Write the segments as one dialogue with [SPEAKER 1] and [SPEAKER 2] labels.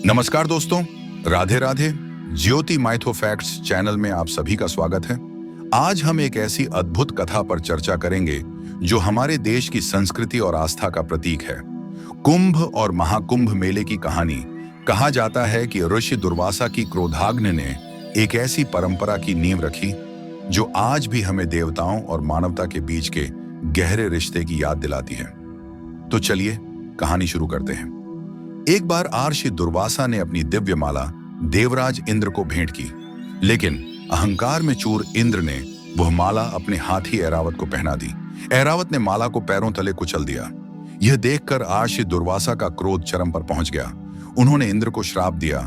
[SPEAKER 1] नमस्कार दोस्तों, राधे राधे। ज्योति mytho facts channel में आप सभी का स्वागत है। आज हम एक ऐसी अद्भुत कथा पर चर्चा करेंगे जो हमारे देश की संस्कृति और आस्था का प्रतीक है। कुंभ और महाकुंभ मेले की कहानी। कहा जाता है कि ऋषि दुर्वासा की क्रोधाग्नि ने एक ऐसी परंपरा की नींव रखी जो आज भी हमें देवताओं और मानवता के बीच के गहरे रिश्ते की याद दिलाती है। तो चलिए कहानी शुरू करते हैं। एक बार आर्षि दुर्वासा ने अपनी दिव्य माला देवराज इंद्र को भेंट की, लेकिन अहंकार में चूर इंद्र ने वह माला अपने हाथी ऐरावत को पहना दी। ऐरावत ने माला को पैरों तले कुचल दिया। यह देखकर आर्षि दुर्वासा का क्रोध चरम पर पहुंच गया। उन्होंने इंद्र को श्राप दिया,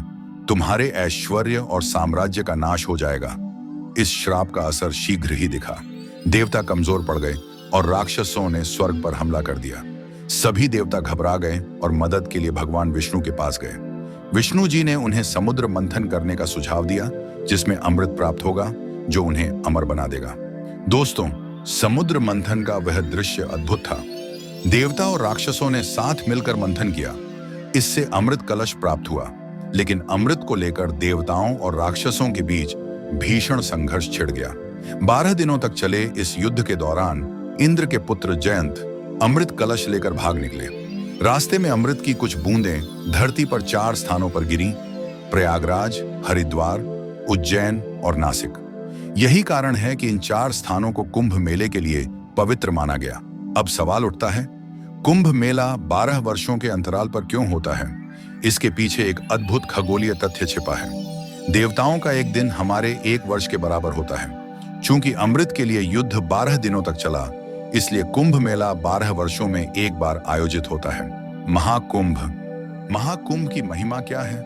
[SPEAKER 1] तुम्हारे ऐश्वर्य और साम्राज्य का नाश हो जाएगा। इस श्राप का असर शीघ्र ही दिखा। देवता कमजोर पड़ गए और राक्षसों ने स्वर्ग पर हमला कर दिया। सभी देवता घबरा गए और मदद के लिए भगवान विष्णु के पास गए। विष्णु जी ने उन्हें समुद्र मंथन करने का सुझाव दिया, जिसमें अमृत प्राप्त होगा जो उन्हें अमर बना देगा। दोस्तों, समुद्र मंथन का वह दृश्य अद्भुत था। देवता और राक्षसों ने साथ मिलकर मंथन किया। इससे अमृत कलश प्राप्त हुआ, लेकिन अमृत को लेकर देवताओं और राक्षसों के बीच भीषण संघर्ष छिड़ गया। 12 दिनों तक चले इस युद्ध के दौरान इंद्र के पुत्र जयंत अमृत कलश लेकर भाग निकले। रास्ते में अमृत की कुछ बूंदें धरती पर 4 स्थानों पर गिरी: प्रयागराज, हरिद्वार, उज्जैन और नासिक। यही कारण है कि इन 4 स्थानों को कुंभ मेले के लिए पवित्र माना गया। अब सवाल उठता है, कुंभ मेला 12 वर्षों के अंतराल पर क्यों होता है? इसके पीछे एक अद्भुत खगोलीय तथ्य छिपा है। देवताओं का एक दिन हमारे 1 वर्ष के बराबर होता है। चूंकि अमृत के लिए युद्ध 12 दिनों तक चला, इसलिए कुंभ मेला 12 वर्षों में एक बार आयोजित होता है। महाकुंभ। महाकुंभ की महिमा क्या है?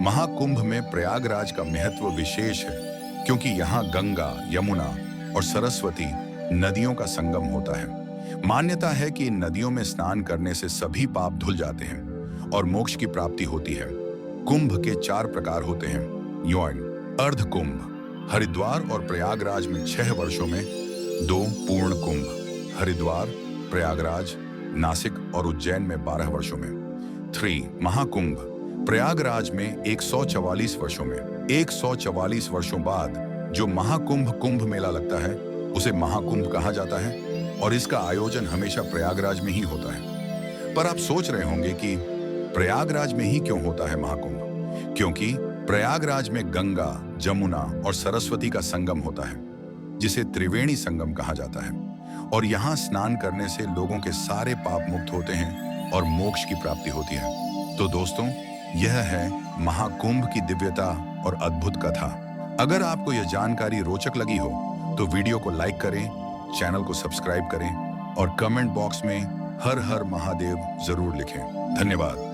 [SPEAKER 1] महाकुंभ में प्रयागराज का महत्व विशेष है, क्योंकि यहाँ गंगा, यमुना और सरस्वती नदियों का संगम होता है। मान्यता है कि इन नदियों में स्नान करने से सभी पाप धुल जाते हैं और मोक्ष की प्राप्ति होती है। कुंभ के 4 प्रकार होते हैं। अर्ध कुंभ। हरिद्वार और प्रयागराज में 6 वर्षों में 2 पूर्ण कुंभ। हरिद्वार, प्रयागराज, नासिक और उज्जैन में 12 वर्षों में। 3 महाकुंभ। प्रयागराज में 144 वर्षों में। 144 वर्षों बाद जो महाकुंभ कुंभ मेला लगता है, उसे महाकुंभ कहा जाता है और इसका आयोजन हमेशा प्रयागराज में ही होता है। पर आप सोच रहे होंगे कि प्रयागराज में ही क्यों होता है महाकुंभ? क्योंकि प्रयागराज में गंगा, जमुना और सरस्वती का संगम होता है, जिसे त्रिवेणी संगम कहा जाता है। और यहाँ स्नान करने से लोगों के सारे पाप मुक्त होते हैं और मोक्ष की प्राप्ति होती है। तो दोस्तों, यह है महाकुंभ की दिव्यता और अद्भुत कथा। अगर आपको यह जानकारी रोचक लगी हो तो वीडियो को लाइक करें, चैनल को सब्सक्राइब करें और कमेंट बॉक्स में हर हर महादेव जरूर लिखें। धन्यवाद।